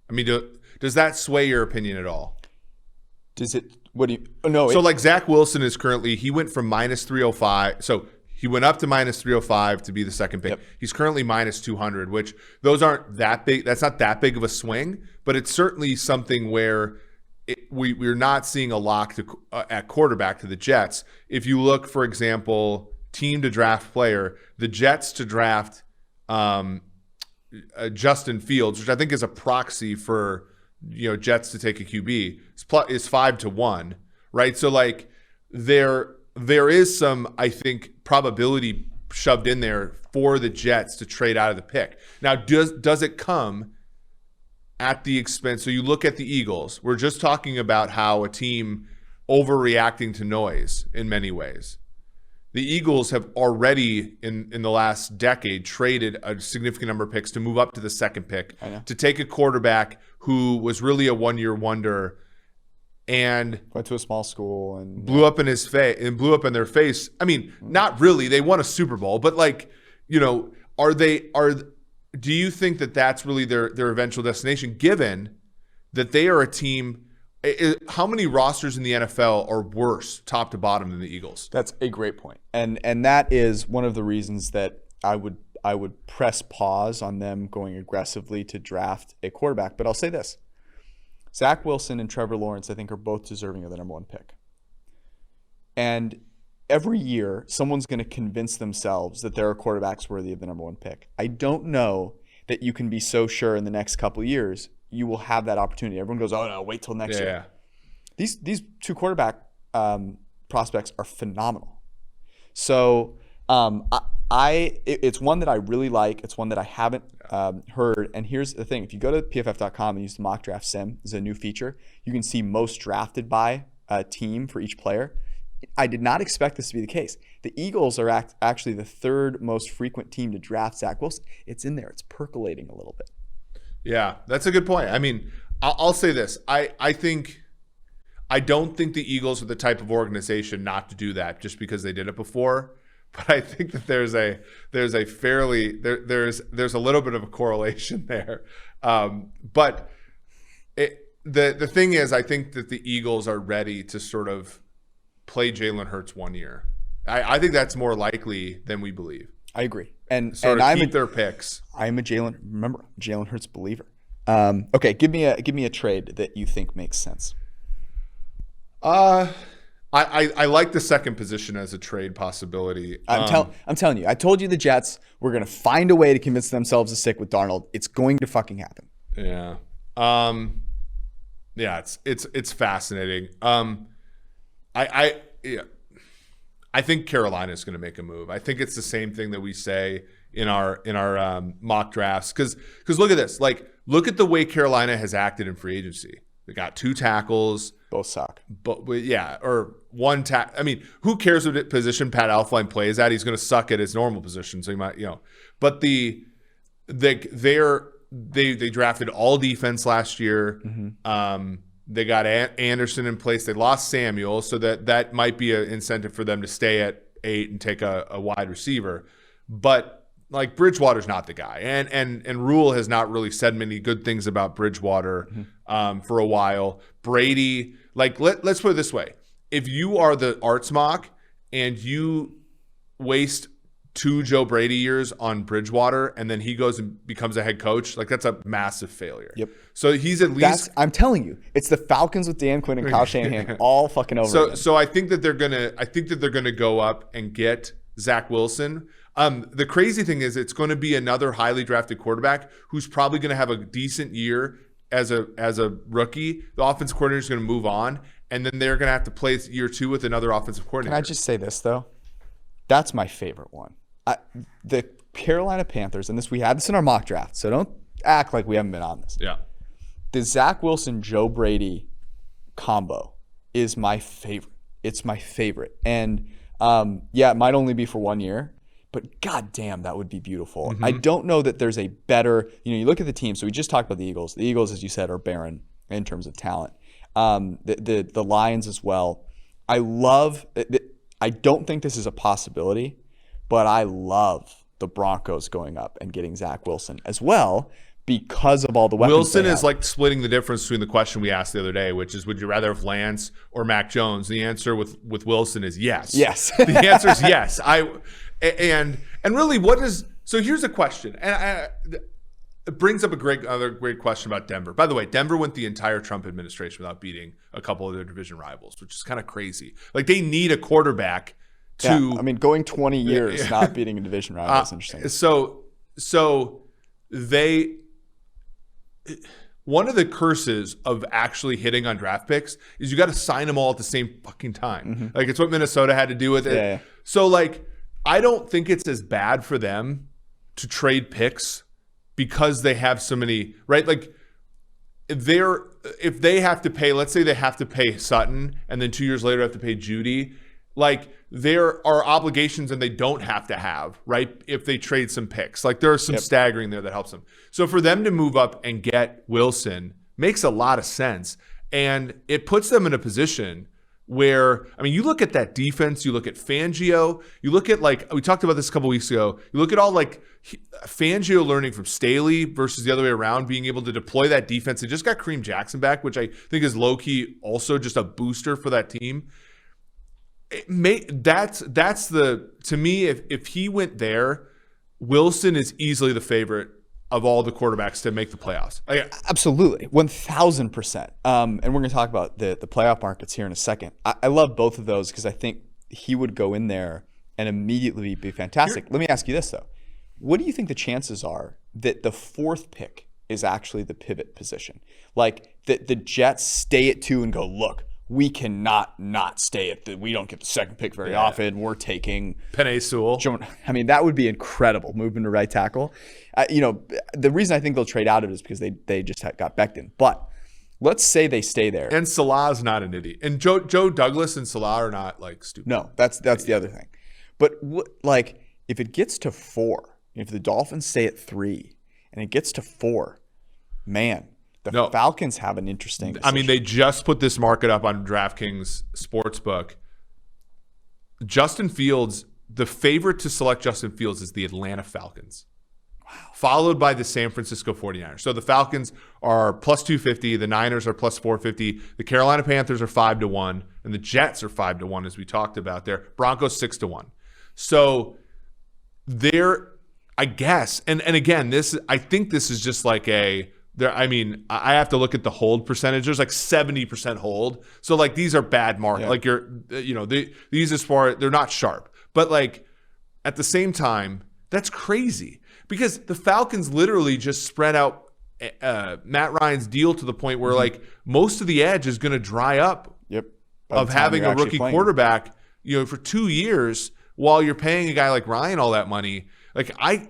I mean, does that sway your opinion at all? Does it? What do you? No. So, Zach Wilson is currently, he went from minus 305. So he went up to minus 305 to be the second pick. Yep. He's currently minus 200, which those aren't that big. That's not that big of a swing, but it's certainly something where we're not seeing a lock at quarterback to the Jets. If you look, for example, team to draft player, the Jets to draft Justin Fields, which I think is a proxy for Jets to take a QB, is 5-1, right? So there is some, I think, probability shoved in there for the Jets to trade out of the pick. Now, does it come at the expense? So you look at the Eagles. We're just talking about how a team overreacting to noise in many ways. The Eagles have already, in the last decade, traded a significant number of picks to move up to the second pick, to take a quarterback who was really a one-year wonder and went to a small school and blew up in his face and blew up in their face. I mean, not really. They won a Super Bowl, but do you think that that's really their eventual destination, given that they are a team? How many rosters in the NFL are worse top to bottom than the Eagles? That's a great point. And that is one of the reasons that I would press pause on them going aggressively to draft a quarterback. But I'll say this. Zach Wilson and Trevor Lawrence, I think, are both deserving of the number one pick. And every year, someone's going to convince themselves that there are quarterbacks worthy of the number one pick. I don't know that you can be so sure in the next couple of years you will have that opportunity. Everyone goes, oh, no, wait till next year. These two quarterback prospects are phenomenal. So it's one that I really like. It's one that I haven't heard. And here's the thing. If you go to pff.com and use the mock draft sim, this is a new feature. You can see most drafted by a team for each player. I did not expect this to be the case. The Eagles are actually the third most frequent team to draft Zach Wilson. It's in there. It's percolating a little bit. Yeah, that's a good point. I mean, I'll say this. I don't think the Eagles are the type of organization not to do that just because they did it before. But I think that there's a little bit of a correlation there. But the thing is, I think that the Eagles are ready to sort of play Jalen Hurts 1 year. I think that's more likely than we believe. I agree. And I'm keep their picks. I'm a Jalen Hurts believer. Okay, give me a trade that you think makes sense. I like the second position as a trade possibility. I'm telling you. I told you the Jets were going to find a way to convince themselves to stick with Darnold. It's going to fucking happen. Yeah. Yeah. It's fascinating. I think Carolina is going to make a move. I think it's the same thing that we say in our mock drafts. Because look at this. Like, look at the way Carolina has acted in free agency. They got 2 tackles. Both suck. But yeah, or one tackle. I mean, who cares what position Pat Elflein plays at? He's going to suck at his normal position. So he might, But they drafted all defense last year. Mm-hmm. They got Anderson in place. They lost Samuel, so that might be an incentive for them to stay at 8 and take a wide receiver. But like Bridgewater's not the guy, and Rule has not really said many good things about Bridgewater for a while. Brady, like let's put it this way: if you are the arts mock and you waste 2 Joe Brady years on Bridgewater, and then he goes and becomes a head coach, like that's a massive failure. Yep. So he's at least. I'm telling you, it's the Falcons with Dan Quinn and Kyle Shanahan all fucking over. Again. So I think that they're gonna go up and get Zach Wilson. The crazy thing is, it's going to be another highly drafted quarterback who's probably going to have a decent year as a rookie. The offensive coordinator is going to move on, and then they're going to have to play year 2 with another offensive coordinator. Can I just say this though? That's my favorite one. The Carolina Panthers, and we had this in our mock draft, so don't act like we haven't been on this. Yeah. The Zach Wilson, Joe Brady combo is my favorite. It's my favorite. And it might only be for 1 year, but goddamn, that would be beautiful. Mm-hmm. I don't know that there's a better, you look at the team. So we just talked about the Eagles. The Eagles, as you said, are barren in terms of talent. The Lions as well. I don't think this is a possibility, but I love the Broncos going up and getting Zach Wilson as well because of all the weapons. Wilson is like splitting the difference between the question we asked the other day, which is, would you rather have Lance or Mac Jones? The answer with Wilson is yes. Yes. The answer is yes. And really, so here's a question, and it brings up another great question about Denver. By the way, Denver went the entire Trump administration without beating a couple of their division rivals, which is kind of crazy. Like, they need a quarterback to. Yeah, going 20 years not beating a division rival is interesting. So they. One of the curses of actually hitting on draft picks is you got to sign them all at the same fucking time. Mm-hmm. Like, it's what Minnesota had to do with it. Yeah. So, like, I don't think it's as bad for them to trade picks because they have so many, right? Like, if they have to pay, let's say they have to pay Sutton and then 2 years later have to pay Judy, like, there are obligations and they don't have to have, right? If they trade some picks, like, there are some staggering there that helps them. So for them to move up and get Wilson makes a lot of sense. And it puts them in a position where, you look at that defense, you look at Fangio, you look at, like, we talked about this a couple weeks ago, you look at all, like, Fangio learning from Staley versus the other way around, being able to deploy that defense. They just got Kareem Jackson back, which I think is low-key also just a booster for that team. To me, if he went there, Wilson is easily the favorite of all the quarterbacks to make the playoffs. Absolutely, 1,000%. And we're going to talk about the playoff markets here in a second. I love both of those because I think he would go in there and immediately be fantastic. Let me ask you this, though. What do you think the chances are that the 4th pick is actually the pivot position? Like, the Jets stay at 2 and go, look, we cannot not stay at we don't get the 2nd pick very often. We're taking Penei Sewell. That would be incredible, moving to right tackle. The reason I think they'll trade out of it is because they just got Becton. But Let's say they stay there. And Salah's not an idiot. And Joe Douglas and Salah are not like stupid. No, that's the other thing. But like if it gets to 4, if the Dolphins stay at 3 and it gets to 4, man, the Falcons have an interesting decision. I mean, they just put this market up on DraftKings Sportsbook. Justin Fields, the favorite to select Justin Fields is the Atlanta Falcons. Followed by the San Francisco 49ers. So the Falcons are plus 250, the Niners are plus 450, the Carolina Panthers are 5-1, and the Jets are 5-1, as we talked about there. Broncos 6-1. So there, I guess, and again, I think this is just like I have to look at the hold percentage. There's like 70% hold. So like these are bad markets. Yeah. Like these as far, they're not sharp. But like at the same time, that's crazy. Because the Falcons literally just spread out Matt Ryan's deal to the point where like most of the edge is going to dry up of having a rookie quarterback, for 2 years while you're paying a guy like Ryan all that money. Like I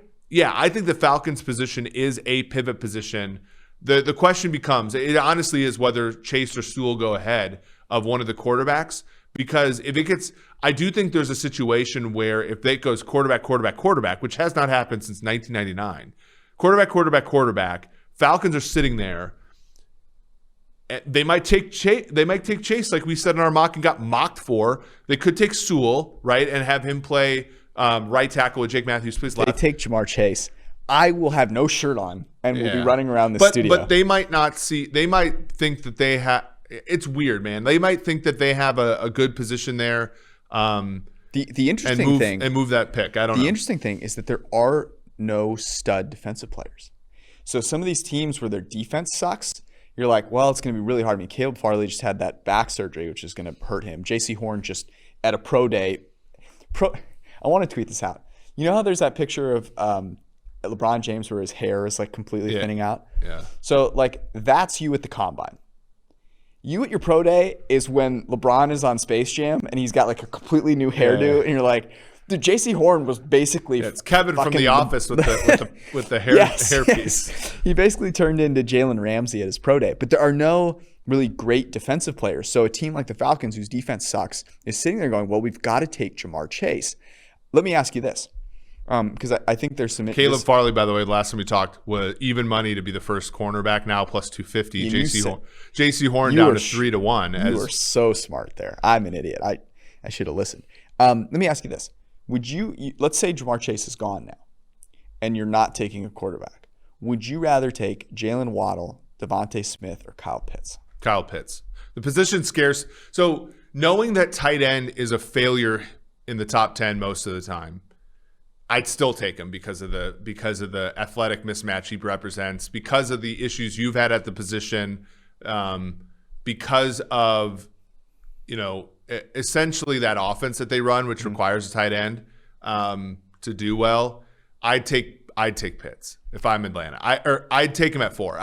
think the Falcons position is a pivot position. The question becomes, it honestly is whether Chase or Sewell go ahead of one of the quarterbacks. Because if it gets, I do think there's a situation where if it goes quarterback, which has not happened since 1999, quarterback, Falcons are sitting there. They might take Chase, like we said in our mock and got mocked for. They could take Sewell, right, and have him play right tackle with Jake Matthews. Please left. They take Jamar Chase. I will have no shirt on and will be running around the studio. But they might not see. They might think that they have. It's weird, man. They might think that they have a good position there. The interesting thing and move that pick. I don't know. The interesting thing is that there are no stud defensive players. So some of these teams where their defense sucks, you're like, well, it's going to be really hard. I mean, Caleb Farley just had that back surgery, which is going to hurt him. J.C. Horn just at a pro day. I want to tweet this out. You know how there's that picture of LeBron James where his hair is like completely thinning out? Yeah. So like that's you at the combine. You at your pro day is when LeBron is on Space Jam and he's got like a completely new hairdo, and you're like, dude, J.C. Horn was basically it's Kevin from The Office with the hair hairpiece. Yes. He basically turned into Jalen Ramsey at his pro day. But there are no really great defensive players. So a team like the Falcons, whose defense sucks, is sitting there going, well, we've got to take Jamar Chase. Let me ask you this. Because I think there's some. Caleb Farley, by the way, last time we talked, was even money to be the first cornerback, now plus 250. J.C. Horn down to 3-1. You were so smart there. I'm an idiot. I should have listened. Let me ask you this: would you let's say Jamar Chase is gone now, and you're not taking a quarterback? Would you rather take Jalen Waddle, Devontae Smith, or Kyle Pitts? Kyle Pitts. The position's scarce. So knowing that tight end is a failure in the top 10 most of the time, I'd still take him because of the athletic mismatch he represents, because of the issues you've had at the position, because of essentially that offense that they run, which requires a tight end to do well. I'd take Pitts if I'm Atlanta. I'd take him at 4.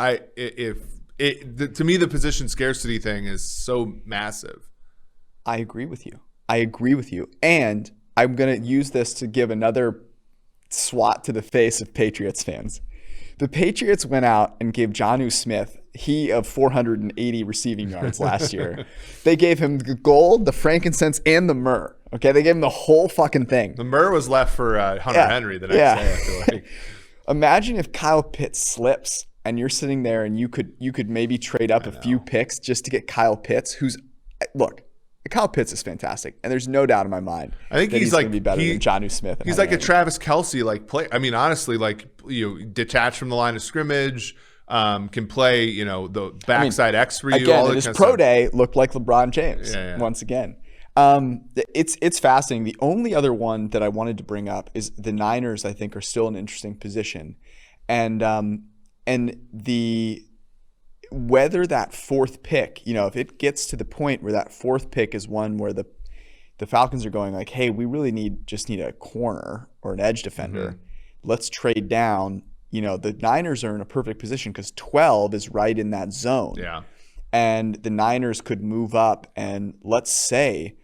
To me, the position scarcity thing is so massive. I agree with you, and I'm gonna use this to give another swat to the face of Patriots fans. The Patriots went out and gave Jonnu Smith, he of 480 receiving yards last year. They gave him the gold, the frankincense, and the myrrh. Okay, they gave him the whole fucking thing. The myrrh was left for Hunter Henry the next day, I feel like. Imagine if Kyle Pitts slips and you're sitting there and you could maybe trade up a few picks just to get Kyle Pitts, who's look. Kyle Pitts is fantastic, and there's no doubt in my mind. I think he's going to be better than Jonnu Smith. He's like a Travis Kelce play. I mean, honestly, detached from the line of scrimmage, can play. The backside X for you. Again, all his pro day looked like LeBron James once again. It's fascinating. The only other one that I wanted to bring up is the Niners. I think are still in an interesting position, and whether that fourth pick, if it gets to the point where that fourth pick is one where the Falcons are going like, hey, we really need a corner or an edge defender. Mm-hmm. Let's trade down. The Niners are in a perfect position because 12 is right in that zone. Yeah. And the Niners could move up and let's say,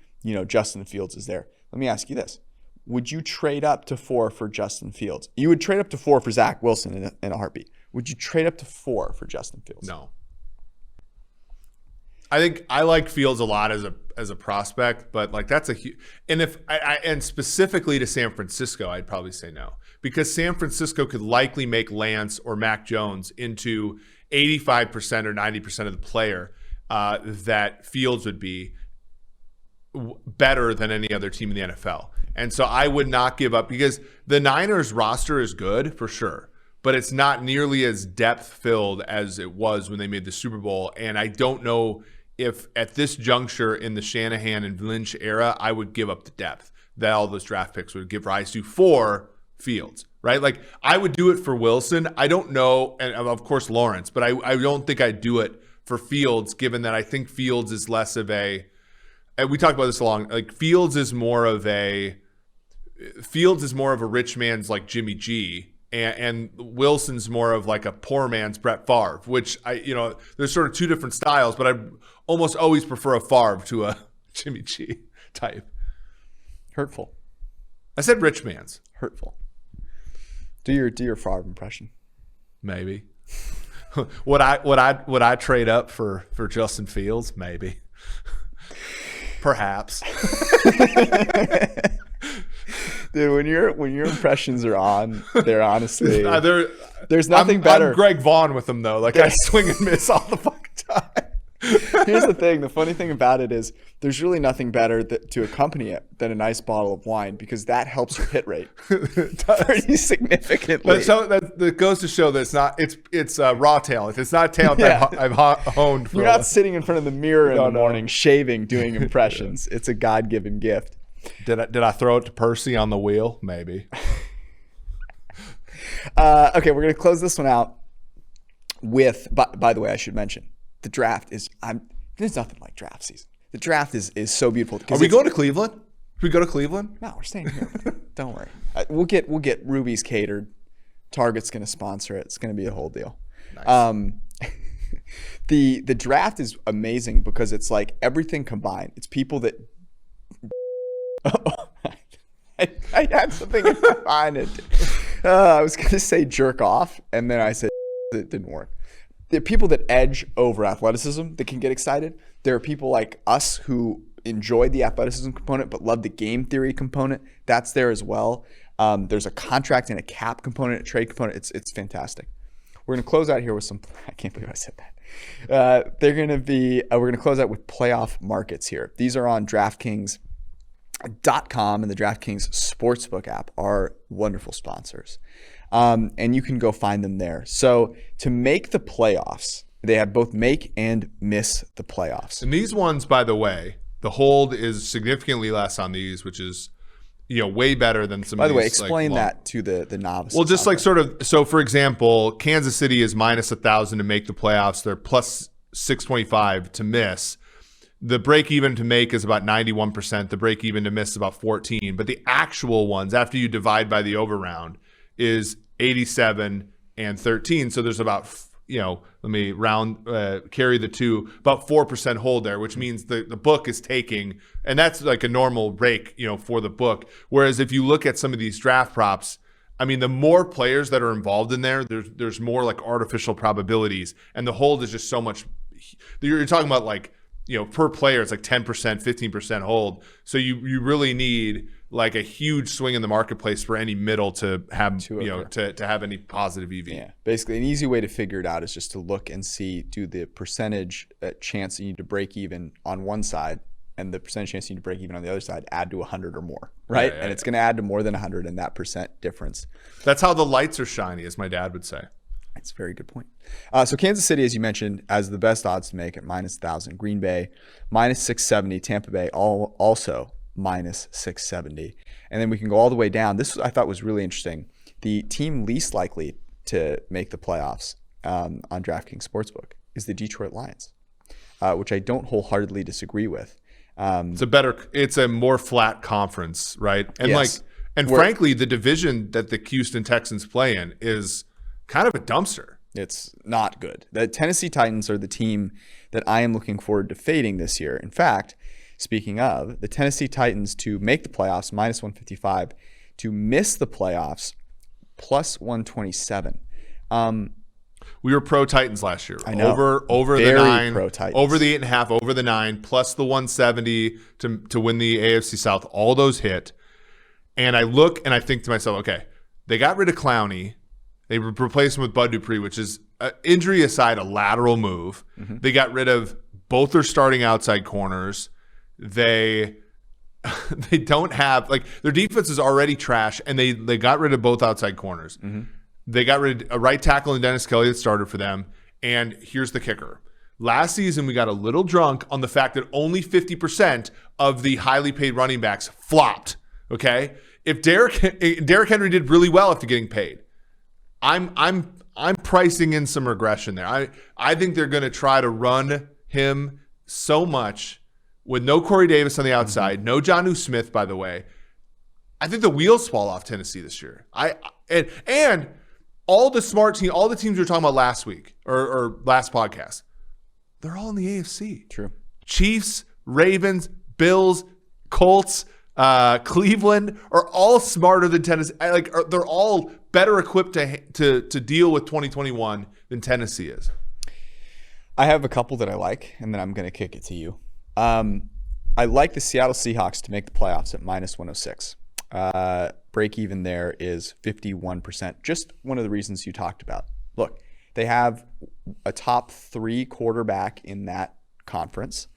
Justin Fields is there. Let me ask you this. Would you trade up to 4 for Justin Fields? You would trade up to 4 for Zach Wilson in a heartbeat. Would you trade up to 4 for Justin Fields? No. I think I like Fields a lot as a prospect, but like that's a huge. And if and specifically to San Francisco, I'd probably say no, because San Francisco could likely make Lance or Mac Jones into 85% or 90% of the player that Fields would be better than any other team in the NFL. And so I would not give up, because the Niners roster is good for sure, but it's not nearly as depth filled as it was when they made the Super Bowl. And I don't know if at this juncture in the Shanahan and Lynch era, I would give up the depth that all those draft picks would give rise to for Fields, right? Like I would do it for Wilson. I don't know. And of course, Lawrence, but I don't think I'd do it for Fields, given that I think Fields is less of a, and we talked about this along, like Fields is more of a rich man's like Jimmy G, and Wilson's more of like a poor man's Brett Favre, which there's sort of two different styles, but I almost always prefer a Favre to a Jimmy G type. Hurtful. I said rich man's. Hurtful. Do your Favre impression. Maybe. Would I trade up for Justin Fields? Maybe. Perhaps. Dude, when your impressions are on, they're honestly there's nothing better. I'm Greg Vaughn with them though. Like I swing and miss all the fucking time. Here's the thing. The funny thing about it is there's really nothing better to accompany it than a nice bottle of wine, because that helps your hit rate pretty significantly. That goes to show that it's raw talent. It's not talent that I've honed for. You're not sitting in front of the mirror in the morning shaving, doing impressions. It's a God-given gift. Did I throw it to Percy on the wheel? Maybe. Okay, we're going to close this one out with, by the way, I should mention, the draft is, there's nothing like draft season. The draft is so beautiful. Are we going to Cleveland? Should we go to Cleveland? No, we're staying here. Don't worry. We'll get Ruby's catered. Target's going to sponsor it. It's going to be a whole deal. Nice. The draft is amazing because it's like everything combined. It's people that I had something in my mind. I was going to say jerk off, and then I said it didn't work. There are people that edge over athleticism that can get excited. There are people like us who enjoy the athleticism component but love the game theory component. That's there as well. There's a contract and a cap component, a trade component. It's fantastic. We're going to close out here with some. I can't believe I said that. We're going to close out with playoff markets here. These are on DraftKings.com and the DraftKings Sportsbook app are wonderful sponsors. And you can go find them there. So to make the playoffs, they have both make and miss the playoffs. And these ones, by the way, the hold is significantly less on these, which is way better than some. By the way, explain that to the novices. Well, just like sort of. So, for example, Kansas City is minus 1,000 to make the playoffs. They're plus 625 to miss. The break even to make is about 91%. The break even to miss is about 14%. But the actual ones, after you divide by the over round, is 87 and 13. So there's about, let me carry the two, about 4% hold there, which means the book is taking, and that's like a normal break, for the book. Whereas if you look at some of these draft props, I mean, the more players that are involved in there's more like artificial probabilities, and the hold is just so much. You're talking about like, per player, it's like 10%, 15% hold. So you really need like a huge swing in the marketplace for any middle to have, to have any positive EV. Yeah. Basically, an easy way to figure it out is just to look and see, do the percentage chance you need to break even on one side and the percentage chance you need to break even on the other side, add to 100 or more, right? And it's going to add to more than 100 in that percent difference. That's how the lights are shiny, as my dad would say. That's a very good point. So Kansas City, as you mentioned, has the best odds to make at minus 1,000. Green Bay, minus 670. Tampa Bay, also minus 670. And then we can go all the way down. This I thought was really interesting. The team least likely to make the playoffs on DraftKings Sportsbook is the Detroit Lions, which I don't wholeheartedly disagree with. It's a more flat conference, right? And yes. Frankly, the division that the Houston Texans play in is kind of a dumpster. It's not good. The Tennessee Titans are the team that I am looking forward to fading this year. In fact, speaking of, the Tennessee Titans to make the playoffs, minus 155, to miss the playoffs, plus 127. We were pro Titans last year. I know. Over Very the 9, pro Titans. over the 8.5, over the 9, plus the 170 to win the AFC South. All those hit. And I look and I think to myself, okay, they got rid of Clowney. They replaced him with Bud Dupree, which is, injury aside, a lateral move. Mm-hmm. They got rid of both their starting outside corners. They don't have, like, their defense is already trash, and they got rid of both outside corners. Mm-hmm. They got rid of a right tackle and Dennis Kelly that started for them. And here's the kicker. Last season, we got a little drunk on the fact that only 50% of the highly paid running backs flopped. Okay? If Derrick Henry did really well after getting paid, I'm pricing in some regression there. I think they're going to try to run him so much with no Corey Davis on the outside, no Jonnu Smith, by the way. I think the wheels fall off Tennessee this year. And all the smart teams, all the teams we were talking about last week or last podcast, they're all in the AFC. True. Chiefs, Ravens, Bills, Colts, Cleveland are all smarter than Tennessee. They're all better equipped to deal with 2021 than Tennessee is. I have a couple that I like, and then I'm going to kick it to you. I like the Seattle Seahawks to make the playoffs at minus 106. Break even there is 51%. Just one of the reasons you talked about. Look, they have a top 3 quarterback in that conference,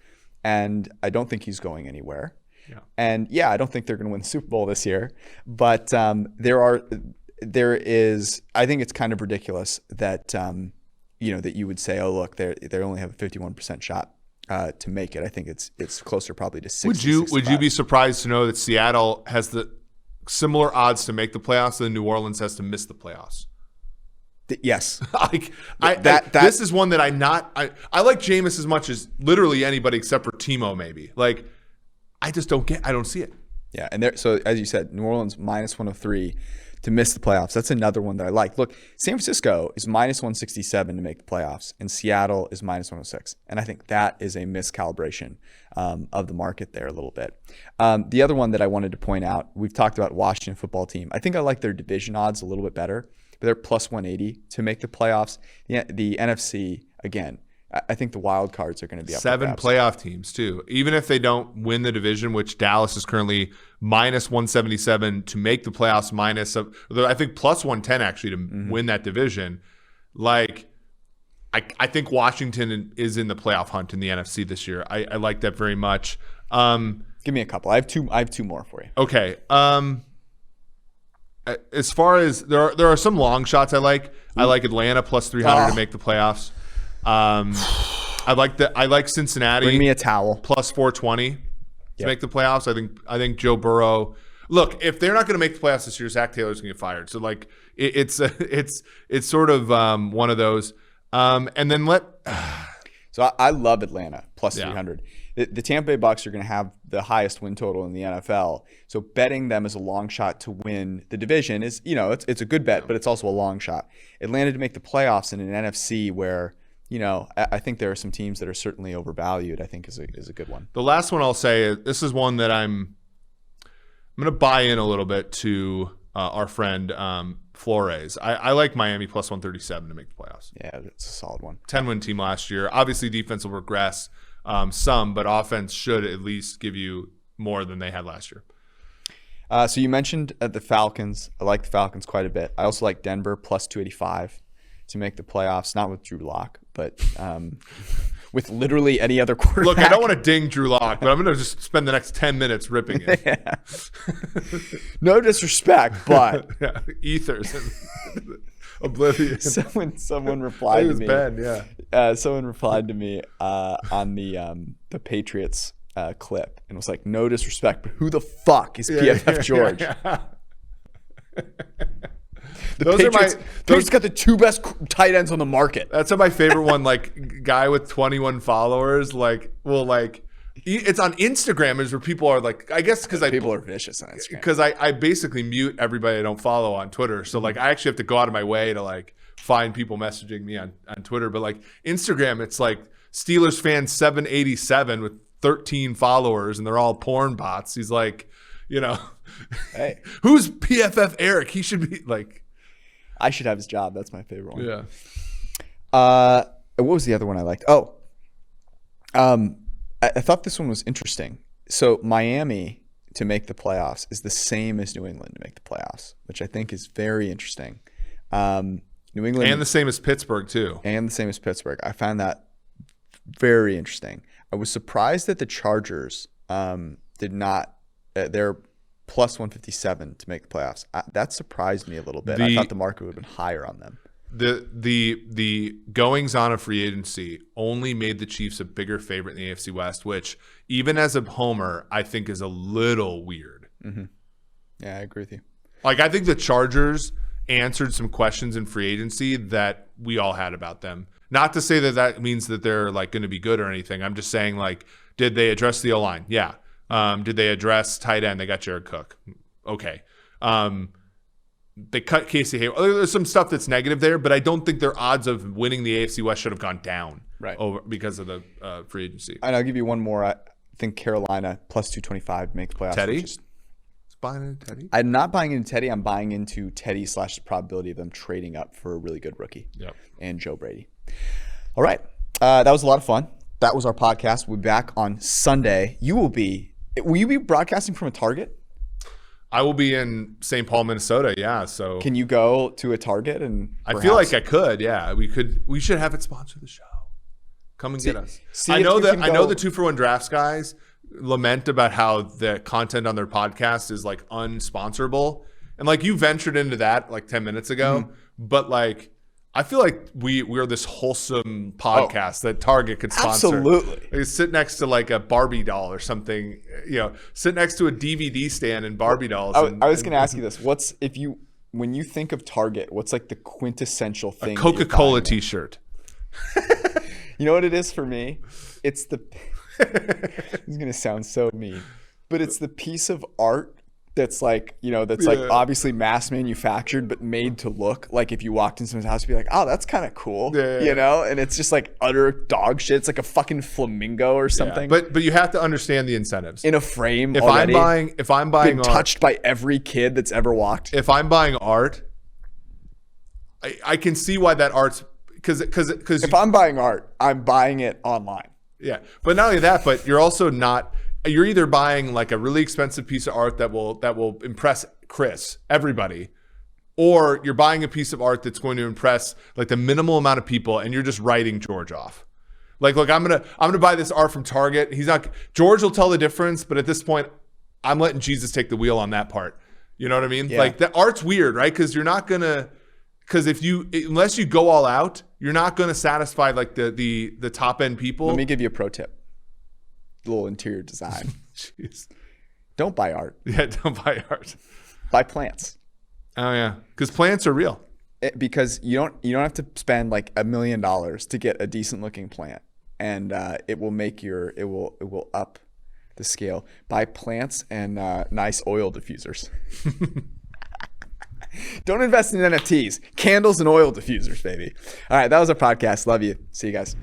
and I don't think he's going anywhere. Yeah. And yeah, I don't think they're going to win the Super Bowl this year, but there is. I think it's kind of ridiculous that that you would say, oh look, they only have a 51% shot to make it. I think it's closer probably to 60. Would you be surprised to know that Seattle has the similar odds to make the playoffs than New Orleans has to miss the playoffs? Yes. This is one that I like Jameis as much as literally anybody except for Timo maybe. Like, I just don't see it. Yeah, and so as you said, New Orleans minus 103 to miss the playoffs. That's another one that I like. Look, San Francisco is minus 167 to make the playoffs, and Seattle is minus 106. And I think that is a miscalibration of the market there a little bit. The other one that I wanted to point out, we've talked about Washington football team. I think I like their division odds a little bit better, but they're plus 180 to make the playoffs. The NFC, again, I think the wild cards are going to be up. 7 playoff teams too. Even if they don't win the division, which Dallas is currently minus 177 to make the playoffs, I think plus 110 actually to win that division. Like, I think Washington is in the playoff hunt in the NFC this year. I like that very much. Give me a couple. I have two more for you. Okay. As far as there are some long shots I like. I like Atlanta plus 300 to make the playoffs. I like Cincinnati. Bring me a towel. Plus 420 to make the playoffs. I think Joe Burrow. Look, if they're not going to make the playoffs this year, Zach Taylor's going to get fired. So like it's sort of one of those. And then So I love Atlanta plus 300. The Tampa Bay Bucks are going to have the highest win total in the NFL. So betting them as a long shot to win the division is, it's a good bet, but it's also a long shot. Atlanta to make the playoffs in an NFC where, I think there are some teams that are certainly overvalued, I think is a good one. The last one I'll say is this is one that I'm going to buy in a little bit to our friend Flores. I like Miami plus 137 to make the playoffs. Yeah, that's a solid one. 10-win team last year. Obviously, defense will regress some, but offense should at least give you more than they had last year. So you mentioned the Falcons. I like the Falcons quite a bit. I also like Denver plus 285 to make the playoffs, not with Drew Lock, but with literally any other quarterback. Look, I don't want to ding Drew Lock, but I'm going to just spend the next 10 minutes ripping it. Yeah. No disrespect, but ethers. Oblivion. Someone replied to me. Ben, someone replied to me on the Patriots clip and was like, "No disrespect, but who the fuck is PFF George?" Patriots got the 2 best tight ends on the market. That's my favorite one. Like, guy with 21 followers. It's on Instagram is where people are like, I guess because people are vicious on Instagram. Because I basically mute everybody I don't follow on Twitter. So like I actually have to go out of my way to like find people messaging me on Twitter. But like Instagram, it's like Steelers fan 787 with 13 followers and they're all porn bots. He's like, hey, who's PFF Eric? He should be like. I should have his job. That's my favorite one. Yeah. What was the other one I liked? Oh, I thought this one was interesting. So Miami to make the playoffs is the same as New England to make the playoffs, which I think is very interesting. New England And the same as Pittsburgh too. and the same as Pittsburgh. I found that very interesting. I was surprised that the Chargers did not. They're plus 157 to make the playoffs. That surprised me a little bit. I thought the market would have been higher on them. The goings on of free agency only made the Chiefs a bigger favorite in the AFC West, which even as a homer, I think is a little weird. Mm-hmm. Yeah, I agree with you. Like, I think the Chargers answered some questions in free agency that we all had about them. Not to say that that means that they're like going to be good or anything. I'm just saying, like, did they address the O-line? Yeah. Did they address tight end? They got Jared Cook. Okay. They cut Casey Hayward. There's some stuff that's negative there, but I don't think their odds of winning the AFC West should have gone down because of the free agency. And I'll give you one more. I think Carolina plus 225 makes playoffs. Teddy? Buying into Teddy? I'm not buying into Teddy. I'm buying into Teddy / the probability of them trading up for a really good rookie. Yep. And Joe Brady. All right. That was a lot of fun. That was our podcast. We'll be back on Sunday. Will you be broadcasting from a Target? I will be in St. Paul, Minnesota. Yeah. So can you go to a Target and I feel like I could. Yeah. We should have it sponsor the show. Come and get us. I know the 2-for-1 Drafts guys lament about how the content on their podcast is like unsponsorable, and like you ventured into that like 10 minutes ago, but like I feel like we're this wholesome podcast that Target could sponsor. Absolutely. Like, sit next to like a Barbie doll or something, sit next to a DVD stand and Barbie dolls. I was going to ask you this. When you think of Target, what's like the quintessential thing? A Coca-Cola t-shirt. You know what it is for me? It's the it's going to sound so mean, but it's the piece of art that's like, like obviously mass manufactured, but made to look like if you walked in someone's house, you'd be like, oh, that's kind of cool, and it's just like utter dog shit. It's like a fucking flamingo or something. Yeah, but you have to understand the incentives. In a frame if already. If I'm buying art, touched by every kid that's ever walked. If I'm buying art, I can see why that art's because if I'm buying art, I'm buying it online. Yeah, but not only that, but you're also not. You're either buying like a really expensive piece of art that will impress everybody, or you're buying a piece of art that's going to impress like the minimal amount of people, and you're just writing George off. Like, look, I'm gonna buy this art from Target. George will tell the difference, but at this point, I'm letting Jesus take the wheel on that part. You know what I mean? Yeah. Like the art's weird, right? Because unless you go all out, you're not going to satisfy like the top end people. Let me give you a pro tip. A little interior design. Jeez. Don't buy art. Yeah, don't buy art. Buy plants. Oh yeah, because plants are real. Because you don't have to spend like $1 million to get a decent looking plant, and it will up the scale. Buy plants and nice oil diffusers. Don't invest in NFTs. Candles and oil diffusers, baby. All right, that was our podcast. Love you. See you guys.